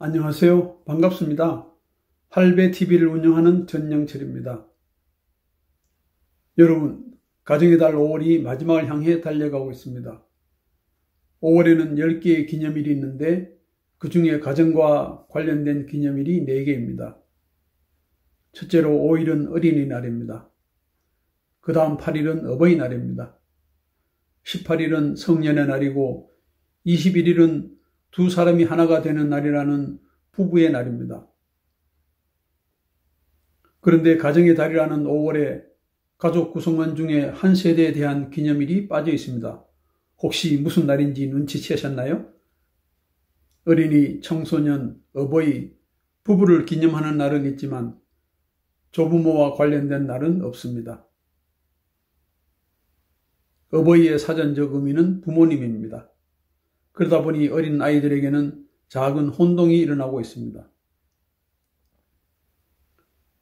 안녕하세요. 반갑습니다. 할배TV를 운영하는 전영철입니다. 여러분, 가정의 달 5월이 마지막을 향해 달려가고 있습니다. 5월에는 10개의 기념일이 있는데 그 중에 가정과 관련된 기념일이 4개입니다. 첫째로 5일은 어린이날입니다. 그 다음 8일은 어버이날입니다. 18일은 성년의 날이고 21일은 두 사람이 하나가 되는 날이라는 부부의 날입니다. 그런데 가정의 달이라는 5월에 가족 구성원 중에 한 세대에 대한 기념일이 빠져 있습니다. 혹시 무슨 날인지 눈치채셨나요? 어린이, 청소년, 어버이, 부부를 기념하는 날은 있지만 조부모와 관련된 날은 없습니다. 어버이의 사전적 의미는 부모님입니다. 그러다 보니 어린 아이들에게는 작은 혼동이 일어나고 있습니다.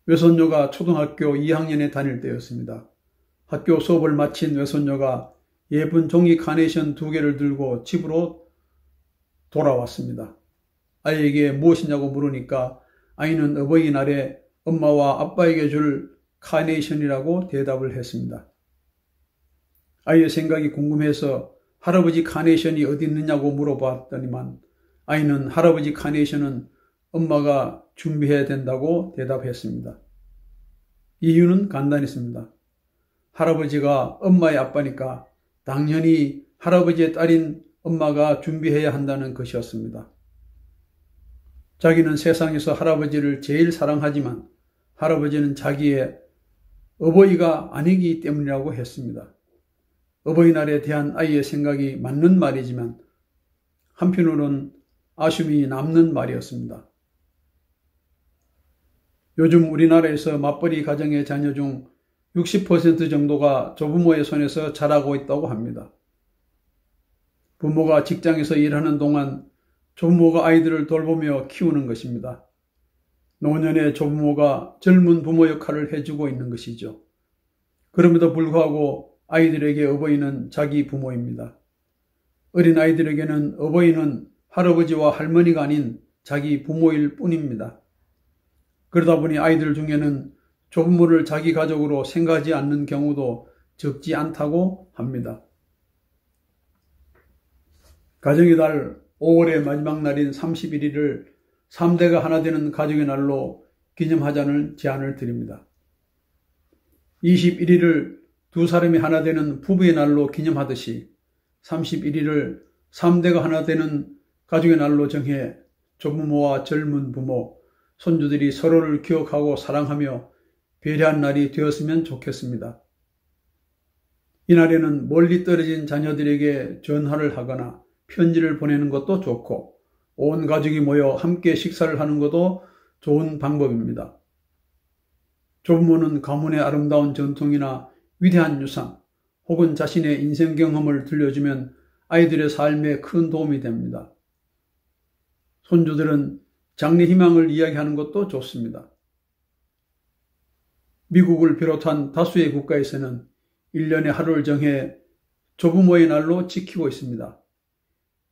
외손녀가 초등학교 2학년에 다닐 때였습니다. 학교 수업을 마친 외손녀가 예쁜 종이 카네이션 2개를 들고 집으로 돌아왔습니다. 아이에게 무엇이냐고 물으니까 아이는 어버이날에 엄마와 아빠에게 줄 카네이션이라고 대답을 했습니다. 아이의 생각이 궁금해서 할아버지 카네이션이 어디 있느냐고 물어봤더니만 아이는 할아버지 카네이션은 엄마가 준비해야 된다고 대답했습니다. 이유는 간단했습니다. 할아버지가 엄마의 아빠니까 당연히 할아버지의 딸인 엄마가 준비해야 한다는 것이었습니다. 자기는 세상에서 할아버지를 제일 사랑하지만 할아버지는 자기의 어버이가 아니기 때문이라고 했습니다. 어버이날에 대한 아이의 생각이 맞는 말이지만 한편으로는 아쉬움이 남는 말이었습니다. 요즘 우리나라에서 맞벌이 가정의 자녀 중 60% 정도가 조부모의 손에서 자라고 있다고 합니다. 부모가 직장에서 일하는 동안 조부모가 아이들을 돌보며 키우는 것입니다. 노년의 조부모가 젊은 부모 역할을 해주고 있는 것이죠. 그럼에도 불구하고 아이들에게 어버이는 자기 부모입니다. 어린 아이들에게는 어버이는 할아버지와 할머니가 아닌 자기 부모일 뿐입니다. 그러다 보니 아이들 중에는 조부모를 자기 가족으로 생각하지 않는 경우도 적지 않다고 합니다. 가정의 달 5월의 마지막 날인 31일을 3대가 하나 되는 가족의 날로 기념하자는 제안을 드립니다. 21일을 두 사람이 하나 되는 부부의 날로 기념하듯이 31일을 3대가 하나 되는 가족의 날로 정해 조부모와 젊은 부모, 손주들이 서로를 기억하고 사랑하며 배려한 날이 되었으면 좋겠습니다. 이날에는 멀리 떨어진 자녀들에게 전화를 하거나 편지를 보내는 것도 좋고 온 가족이 모여 함께 식사를 하는 것도 좋은 방법입니다. 조부모는 가문의 아름다운 전통이나 위대한 유산 혹은 자신의 인생 경험을 들려주면 아이들의 삶에 큰 도움이 됩니다. 손주들은 장래 희망을 이야기하는 것도 좋습니다. 미국을 비롯한 다수의 국가에서는 1년에 하루를 정해 조부모의 날로 지키고 있습니다.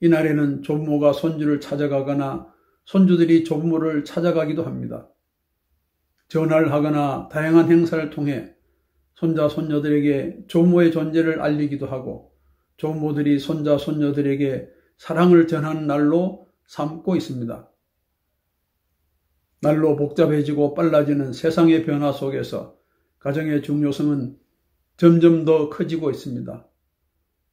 이날에는 조부모가 손주를 찾아가거나 손주들이 조부모를 찾아가기도 합니다. 전화를 하거나 다양한 행사를 통해 손자, 손녀들에게 조부모의 존재를 알리기도 하고 조부모들이 손자, 손녀들에게 사랑을 전하는 날로 삼고 있습니다. 날로 복잡해지고 빨라지는 세상의 변화 속에서 가정의 중요성은 점점 더 커지고 있습니다.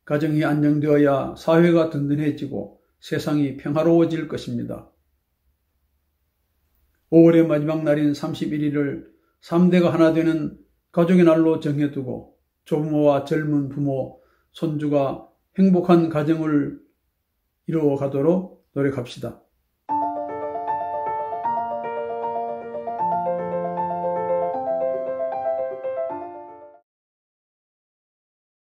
가정이 안정되어야 사회가 든든해지고 세상이 평화로워질 것입니다. 5월의 마지막 날인 31일을 3대가 하나 되는 가족의 날로 정해두고 조부모와 젊은 부모, 손주가 행복한 가정을 이루어가도록 노력합시다.